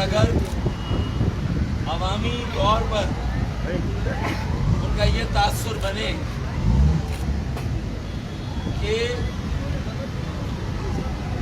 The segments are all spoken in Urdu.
اگر عوامی طور پر ان کا یہ تاثر بنے کہ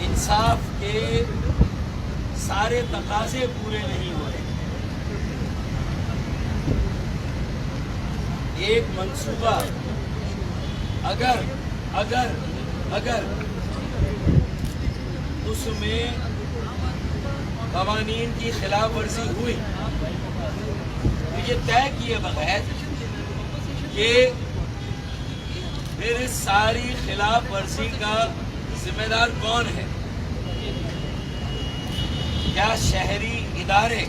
انصاف کے سارے تقاضے پورے نہیں ہو رہے، ایک منصوبہ اگر اس میں قوانین کی خلاف ورزی ہوئی تو یہ طے کیے بغیر کہ پھر اس ساری خلاف ورزی کا ذمہ دار کون ہے، کیا شہری ادارے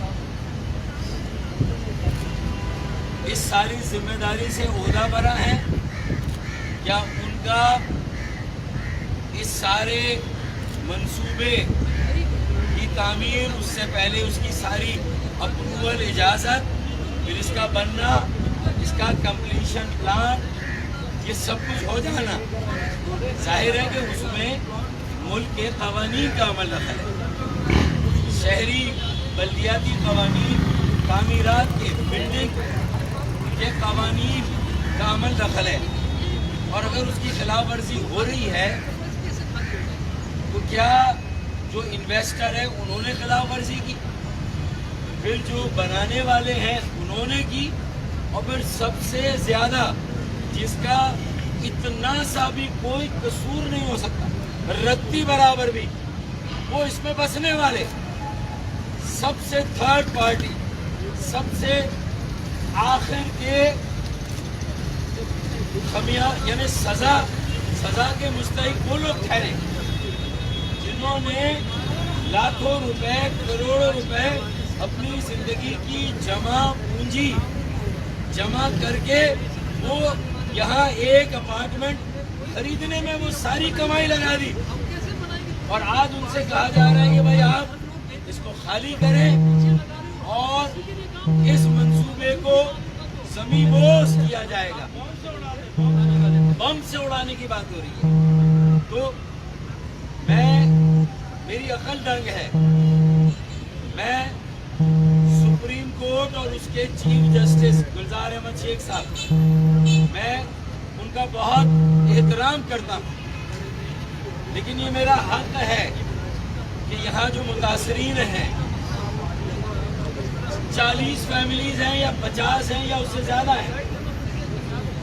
اس ساری ذمہ داری سے عہدہ برا ہیں، کیا ان کا اس سارے منصوبے کی تعمیر، اس سے پہلے اس کی ساری اپروول، اجازت، پھر اس کا بننا، اس کا کمپلیشن پلان، یہ سب کچھ ہو جانا، ظاہر ہے کہ اس میں ملک کے قوانین کا عمل دخل ہے، شہری بلدیاتی قوانین، تعمیرات کے، بلڈنگ کے قوانین کا عمل دخل ہے، اور اگر اس کی خلاف ورزی ہو رہی ہے تو کیا جو انویسٹر ہے انہوں نے خلاف ورزی کی، پھر جو بنانے والے ہیں انہوں نے کی، اور پھر سب سے زیادہ جس کا اتنا سا بھی کوئی قصور نہیں ہو سکتا، رتی برابر بھی، وہ اس میں بسنے والے، سب سے تھرڈ پارٹی، سب سے آخر کے یعنی سزا کے مستحق وہ لوگ ٹھہرے جنہوں نے لاکھوں روپے، کروڑوں روپے اپنی زندگی کی جمع پونجی جمع کر کے وہ یہاں ایک اپارٹمنٹ خریدنے میں وہ ساری کمائی لگا دی، اور آج ان سے کہا جا رہا ہے کہ بھائی آپ اس کو خالی کریں اور اس منصوبے کو زمین بوس کیا جائے گا، بم سے اڑانے کی بات ہو رہی ہے۔ تو میری عقل دنگ ہے، میں سپریم کورٹ اور اس کے چیف جسٹس گلزار احمد شیخ صاحب، میں ان کا بہت احترام کرتا ہوں، لیکن یہ میرا حق ہے کہ یہاں جو متاثرین ہیں، 40 فیملیز ہیں یا 50 ہیں یا اس سے زیادہ ہیں،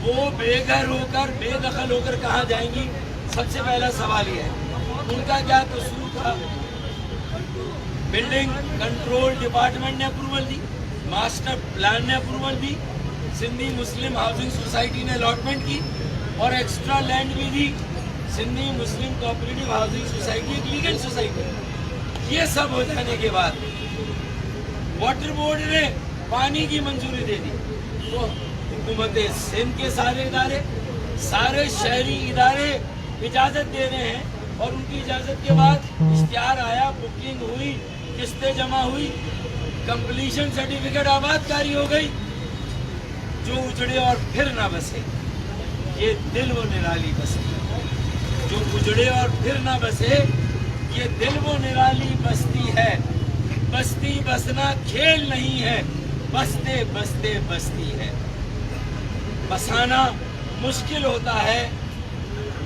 وہ بے گھر ہو کر، بے دخل ہو کر کہاں جائیں گی؟ سب سے پہلا سوال یہ ہے ان کا کیا قصور تھا؟ بلڈنگ کنٹرول ڈپارٹمنٹ نے اپروول دی، ماسٹر پلان نے اپروول دی، سندھی مسلم ہاؤسنگ سوسائٹی نے الاٹمنٹ کی، اور ایکسٹرا لینڈ بھی دی سندھی مسلم کوآپریٹو ہاؤسنگ سوسائٹی، ایک لیگل سوسائٹی۔ یہ سب ہو جانے کے بعد واٹر بورڈ نے پانی کی منظوری دے دی، تو حکومت سندھ کے سارے ادارے، سارے شہری ادارے اجازت دے رہے ہیں، اور ان کی اجازت کے بعد اشتہار آیا، بکنگ ہوئی، قسطیں جمع ہوئی، کمپلیشن سرٹیفکیٹ آباد کاری ہو گئی۔ جو اجڑے اور پھر نہ بسے، یہ دل و نرالی بستی، جو اجڑے اور پھر نہ بسے، یہ دل و نرالی بستی ہے۔ بستی بسنا کھیل نہیں ہے، بستے بستے بستی ہے۔ بسانا مشکل ہوتا ہے،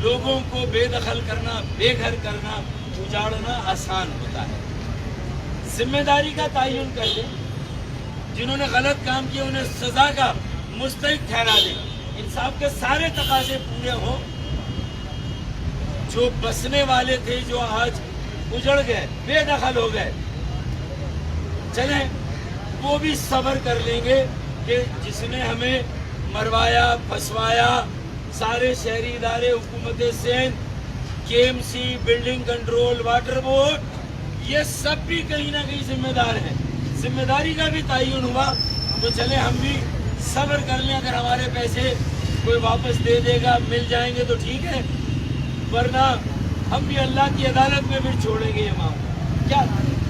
لوگوں کو بے دخل کرنا، بے گھر کرنا، اجاڑنا آسان ہوتا ہے۔ ذمہ داری کا تعین کر دیں، جنہوں نے غلط کام کیا انہیں سزا کا مستحق ٹھہرا دیں، انصاف کے سارے تقاضے پورے ہوں۔ جو بسنے والے تھے، جو آج اجڑ گئے، بے دخل ہو گئے، چلیں وہ بھی صبر کر لیں گے کہ جس نے ہمیں مروایا، پھنسوایا، سارے شہری ادارے، حکومت Sindh, K M C, building control, water board, یہ سب بھی کہیں نہ کہیں ذمہ دار ہیں۔ ذمہ داری کا بھی تعین ہوا تو چلیں ہم بھی صبر کر لیں، اگر ہمارے پیسے کوئی واپس دے دے گا، مل جائیں گے تو ٹھیک ہے، ورنہ ہم بھی اللہ کی عدالت میں پھر چھوڑیں گے یہ معاملہ۔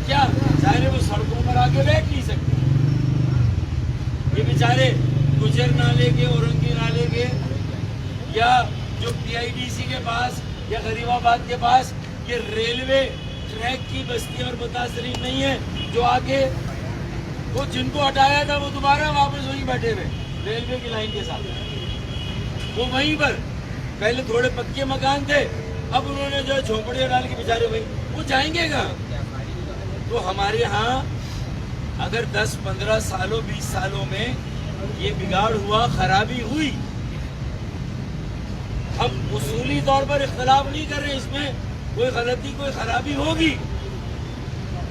کیا ظاہر ہے وہ سڑکوں پر آ کے بیٹھ نہیں سکتے، یہ بیچارے گجر نالے کے، اورنگی نالے کے، یا جو پی آئی ڈی سی کے پاس یا غریب آباد کے پاس یہ ریلوے ٹریک کی بستیاں اور متاثرین نہیں ہیں جو آگے وہ جن کو ہٹایا تھا وہ دوبارہ واپس وہیں بیٹھے ہوئے ریلوے کی لائن کے ساتھ. وہ وہیں پر پہلے تھوڑے پکے مکان تھے, اب انہوں نے جو جھونپڑیاں ڈال کے بیچارے وہیں, وہ جائیں گے کہاں؟ تو ہمارے ہاں اگر 10-15 سالوں 20 سالوں میں یہ بگاڑ ہوا, خرابی ہوئی, اب اصولی طور پر اختلاف نہیں کر رہے, اس میں کوئی غلطی کوئی خرابی ہوگی,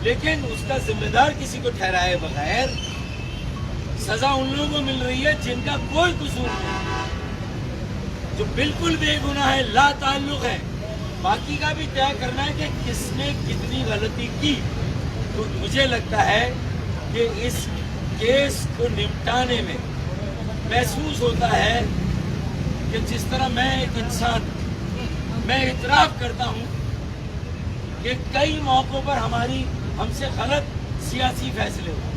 لیکن اس کا ذمہ دار کسی کو ٹھہرائے بغیر سزا ان لوگوں کو مل رہی ہے جن کا کوئی قصور نہیں, جو بالکل بے گناہ ہے, لا تعلق ہے. باقی کا بھی طے کرنا ہے کہ کس نے کتنی غلطی کی. تو مجھے لگتا ہے کہ اس کیس کو نمٹانے میں محسوس ہوتا ہے کہ جس طرح میں ایک انسان, میں اعتراف کرتا ہوں کہ کئی موقعوں پر ہم سے غلط سیاسی فیصلے ہوئے,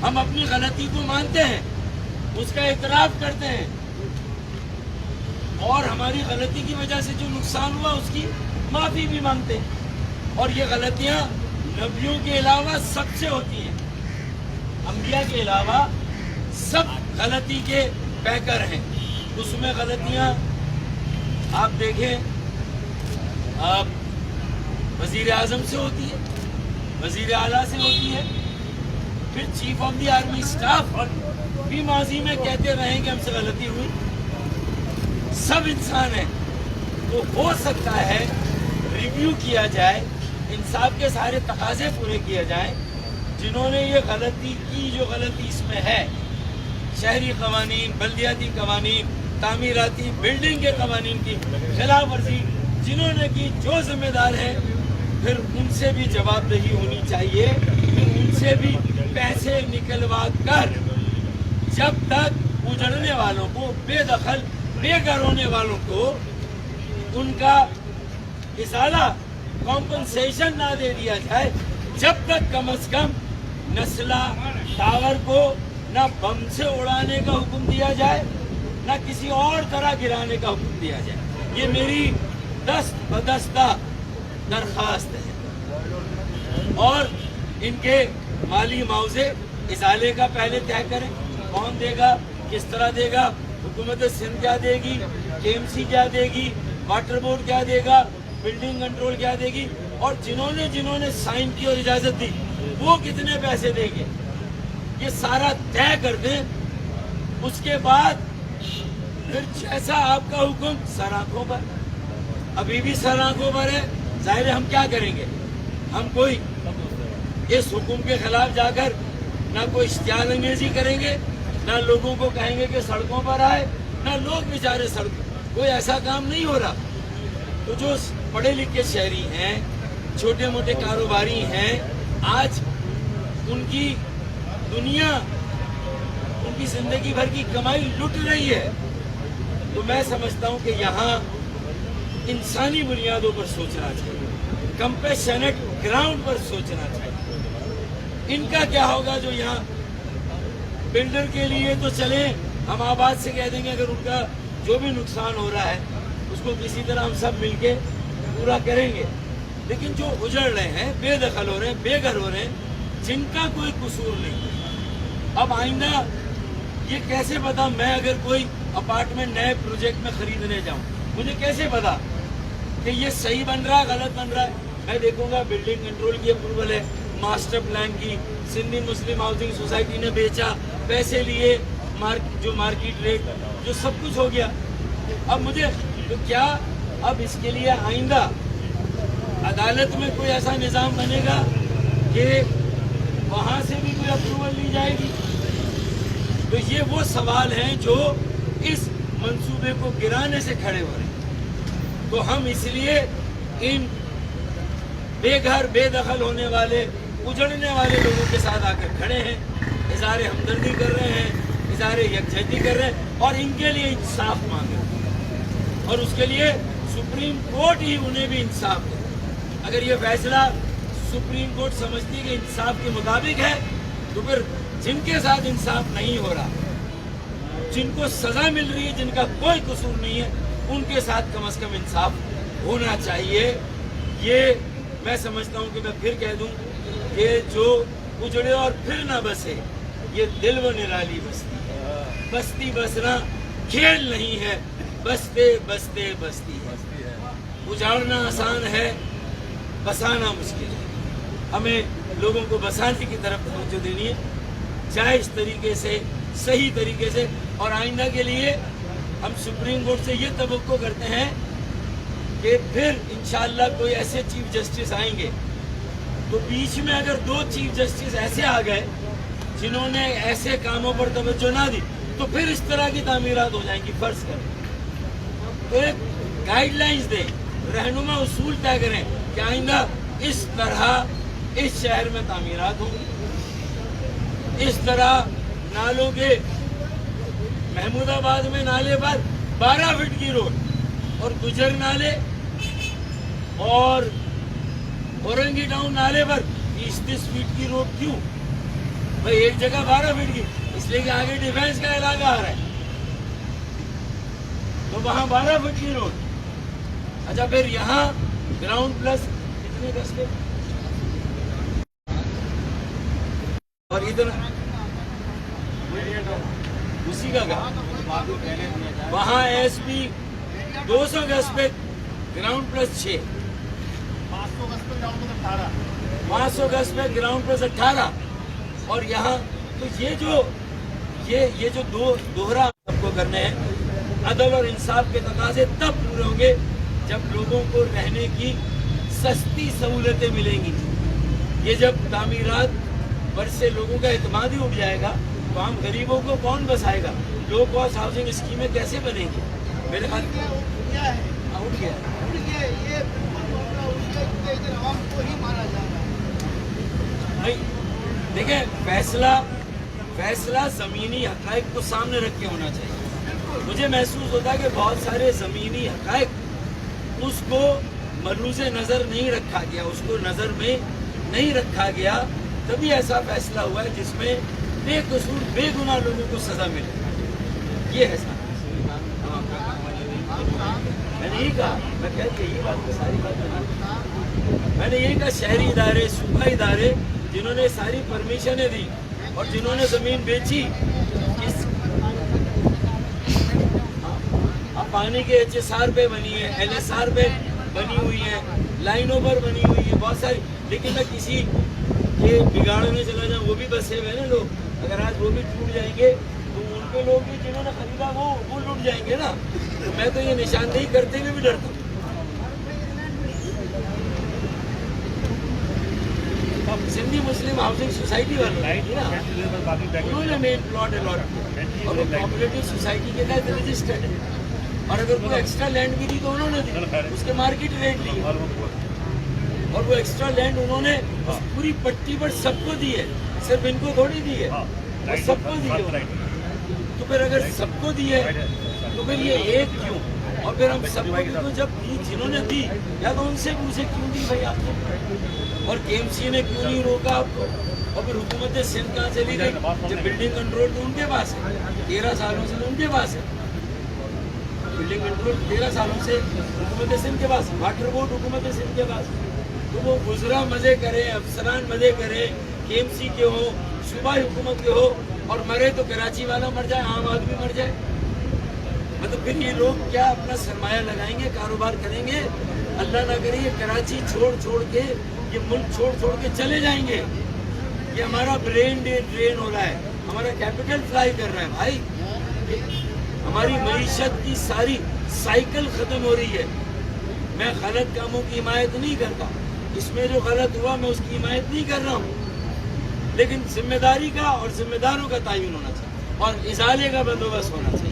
ہم اپنی غلطی کو مانتے ہیں, اس کا اعتراف کرتے ہیں, اور ہماری غلطی کی وجہ سے جو نقصان ہوا اس کی معافی بھی مانگتے ہیں. اور یہ غلطیاں نبیوں کے علاوہ سب سے ہوتی ہیں, انبیاء کے علاوہ سب غلطی کے پیکر ہیں. اس میں غلطیاں آپ دیکھیں, آپ وزیر اعظم سے ہوتی ہے, وزیر اعلیٰ سے ہوتی ہے, پھر chief of the army staff بھی ماضی میں کہتے رہے کہ ہم سے غلطی ہوئی. سب انسان ہیں, تو ہو سکتا ہے ریویو کیا جائے, انصاف کے سارے تقاضے پورے کیے جائیں. جنہوں نے یہ غلطی کی, جو غلطی اس میں ہے, شہری قوانین, بلدیاتی قوانین, تعمیراتی بلڈنگ کے قوانین کی خلاف ورزی جنہوں نے کی, جو ذمہ دار ہیں, پھر ان سے بھی جواب دہی ہونی چاہیے. پھر ان سے بھی پیسے نکلوا کر جب تک اجڑنے والوں کو, بے دخل بے گھر ہونے والوں کو ان کا ازالہ, کمپنسیشن نہ دے دیا جائے, جب تک کم از کم نسلہ ٹاور کو نہ بم سے اڑانے کا حکم دیا جائے, نہ کسی اور طرح گرانے کا حکم دیا جائے. یہ میری دست بدستہ درخواست ہے. اور ان کے مالی معاوضے ازالے کا پہلے طے کریں, کون دے گا, کس طرح دے گا, حکومت سندھ کیا دے گی, کے ایم سی کیا دے گی, واٹر بورڈ کیا دے گا, بلڈنگ کنٹرول کیا دے گی, اور جنہوں نے سائن کی اور اجازت دی وہ کتنے پیسے دیں گے. یہ سارا طے کر دیں. اس کے بعد پھر جیسا آپ کا حکم سر آنکھوں پر, ابھی بھی سر آنکھوں پر ہے. ظاہر ہے ہم کیا کریں گے, ہم کوئی اس حکم کے خلاف جا کر نہ کوئی اشتعال انگیزی کریں گے, نہ لوگوں کو کہیں گے کہ سڑکوں پر آئے, نہ لوگ بیچارے سڑکوں, کوئی ایسا کام نہیں ہو رہا. تو جو پڑھے لکھے شہری ہیں, چھوٹے موٹے کاروباری ہیں, آج ان کی دنیا, ان کی زندگی بھر کی کمائی لٹ رہی ہے. تو میں سمجھتا ہوں کہ یہاں انسانی بنیادوں پر سوچنا چاہیے, کمپیشنٹ گراؤنڈ پر سوچنا چاہیے. ان کا کیا ہوگا جو یہاں بلڈر کے لیے تو چلیں ہم آباد سے کہہ دیں گے, اگر ان کا جو بھی نقصان ہو رہا ہے اس کو کسی طرح ہم سب مل کے پورا کریں گے. لیکن جو اجڑ رہے ہیں, بے دخل ہو رہے ہیں, بے گھر ہو رہے ہیں, جن کا کوئی قصور نہیں, اب آئندہ یہ کیسے پتا, میں اگر کوئی اپارٹمنٹ نئے پروجیکٹ میں خریدنے جاؤں, مجھے کیسے پتا کہ یہ صحیح بن رہا ہے غلط بن رہا ہے. میں دیکھوں گا بلڈنگ کنٹرول کی اپروول ہے, ماسٹر پلان کی, سندھی مسلم ہاؤسنگ سوسائٹی نے بیچا, پیسے لیے, جو مارکیٹ ریٹ, جو سب کچھ ہو گیا. اب مجھے تو کیا اب اس کے لیے آئندہ عدالت میں کوئی ایسا نظام بنے گا کہ وہاں سے بھی کوئی اپروول لی جائے گی؟ تو یہ وہ سوال ہیں جو اس منصوبے کو گرانے سے کھڑے ہو رہے ہیں. تو ہم اس لیے ان بے گھر بے دخل ہونے والے, اجڑنے والے لوگوں کے ساتھ آ کر کھڑے ہیں, اظہار ہمدردی کر رہے ہیں, اظہار یکجہتی کر رہے ہیں, اور ان کے لیے انصاف مانگ رہے ہیں. اور اس کے لیے سپریم کورٹ ہی انہیں بھی انصاف دے. اگر یہ فیصلہ سپریم کورٹ سمجھتی کہ انصاف کے مطابق ہے, تو پھر جن کے ساتھ انصاف نہیں ہو رہا, جن کو سزا مل رہی ہے, جن کا کوئی قصور نہیں ہے, ان کے ساتھ کم از کم انصاف ہونا چاہیے. یہ میں سمجھتا ہوں کہ میں پھر کہہ دوں کہ جو اجڑے اور پھر نہ بسے یہ دل و نرالی بستی ہے. بستی بسنا کھیل نہیں ہے، بستے بستے بستی ہے. اجاڑنا آسان ہے، بسانا مشکل ہے. ہمیں لوگوں کو بسانے کی طرف توجہ دینی ہے، جائز طریقے سے، صحیح طریقے سے. اور آئندہ کے لیے ہم سپریم کورٹ سے یہ توقع کرتے ہیں کہ پھر انشاءاللہ کوئی ایسے چیف جسٹس آئیں گے تو بیچ میں اگر 2 چیف جسٹس ایسے آ گئے جنہوں نے ایسے کاموں پر توجہ نہ دی تو پھر اس طرح کی تعمیرات ہو جائیں گی. فرض کریں تو ایک گائیڈ لائنز دیں، رہنما اصول طے کریں کہ آئندہ اس طرح اس شہر میں تعمیرات ہوں گی. اس طرح نالوں کے محمود آباد میں نالے پر 12 فٹ کی روڈ اور گجر نالے اور اورنگی ٹاؤن نالے پر 30 فٹ کی روڈ کیوں بھائی؟ ایک جگہ 12 فٹ کی، اس لیے کہ آگے ڈیفینس کا علاقہ آ رہا ہے تو وہاں 12 فٹ کی روڈ. اچھا پھر یہاں گراؤنڈ پلس کتنے گز پہ اور ادھر اسی کا وہاں ایس پی 200 گز پہ گراؤنڈ پلس 6، 500 گز پہ گراؤنڈ پلس 18. اور یہاں تو یہ جو دوہرا سب کو کرنے ہیں. عدل اور انصاف کے تقاضے تب پورے ہوں گے جب لوگوں کو رہنے کی سستی سہولتیں ملیں گی. یہ جب تعمیرات پر سے لوگوں کا اعتماد ہی اٹھ جائے گا تو ہم غریبوں کو کون بسائے گا؟ لو کاسٹ ہاؤسنگ اسکیمیں کیسے بنیں گی؟ میرے خیال اٹھ گیا بھائی. دیکھیں فیصلہ زمینی حقائق کو سامنے رکھ کے ہونا چاہیے. مجھے محسوس ہوتا ہے کہ بہت سارے زمینی حقائق اس کو ملوث نظر نہیں رکھا گیا، اس کو نظر میں نہیں رکھا گیا، تبھی ایسا فیصلہ ہوا ہے جس میں بے قصور بے گناہ لوگوں کو سزا ملے. یہ ہے میں نے یہی کہا، میں کہہ یہی بات ساری بات میں نے یہی کہا شہری ادارے، صوبائی ادارے جنہوں نے ساری پرمیشنیں دی اور جنہوں نے زمین بیچی، اب پانی کے HSR پہ بنی ہے، LSR پہ بنی ہوئی ہے، لائنوں پر بنی ہوئی ہے بہت ساری. لیکن میں کسی کے بگاڑنے چلا جاؤں، وہ بھی بسے ہوئے نا لوگ، اگر آج وہ بھی ٹوٹ جائیں گے تو ان کے لوگ بھی جنہوں نے خریدا وہ لوٹ جائیں گے نا. تو میں تو یہ نشاندہی کرتے ہوئے بھی ڈرتا ہوں. سندھی مسلم ہاؤسنگ سوسائٹی والے انہوں نے مین پلاٹ الاٹ کیا اور وہ کوآپریٹو سوسائٹی کے تحت رجسٹرڈ ہے. اور اگر کوئی ایکسٹرا لینڈ بھی دی تو انہوں نے دی، اس کے مارکیٹ ریٹ لی اور وہ ایکسٹرا لینڈ انہوں نے پوری پٹی پر سب کو دی ہے، صرف ان کو تھوڑی دی ہے، وہ سب کو دی ہے. تو پھر اگر سب کو دی ہے تو پھر یہ ایک کیوں؟ اور پھر ہم سب کو جب دی، جنہوں نے دی یا تو ان سے پوچھے کیوں دی بھائی آپ نے، اور KMC نے کیوں نہیں روکا آپ کو؟ اور پھر حکومت سندھ کہاں چلی گئی جب بلڈنگ کنٹرول تو ان کے پاس ہے، 13 سالوں سے ان کے پاس ہے بلڈنگ کنٹرول، 13 سالوں سے حکومت سندھ کے پاس، واٹر بورڈ حکومت سندھ کے پاس. تو وہ گزرا مزے کریں، افسران مزے کریں، KMC کے ہو، صوبائی حکومت کے ہو، اور مرے تو کراچی والا مر جائے، عام آدمی مر جائے. مطلب پھر یہ لوگ کیا اپنا سرمایہ لگائیں گے، کاروبار کریں گے؟ اللہ نہ کرے یہ کراچی چھوڑ کے، یہ ملک چھوڑ کے چلے جائیں گے. یہ ہمارا برین ڈرین ہو رہا ہے، ہمارا کیپٹل فلائی کر رہا ہے بھائی. ہماری معیشت کی ساری سائیکل ختم ہو رہی ہے. میں غلط کاموں کی حمایت نہیں کرتا، اس میں جو غلط ہوا میں اس کی حمایت نہیں کر رہا ہوں، لیکن ذمہ داری کا اور ذمہ داروں کا تعین ہونا چاہیے اور ازالے کا بندوبست ہونا چاہیے.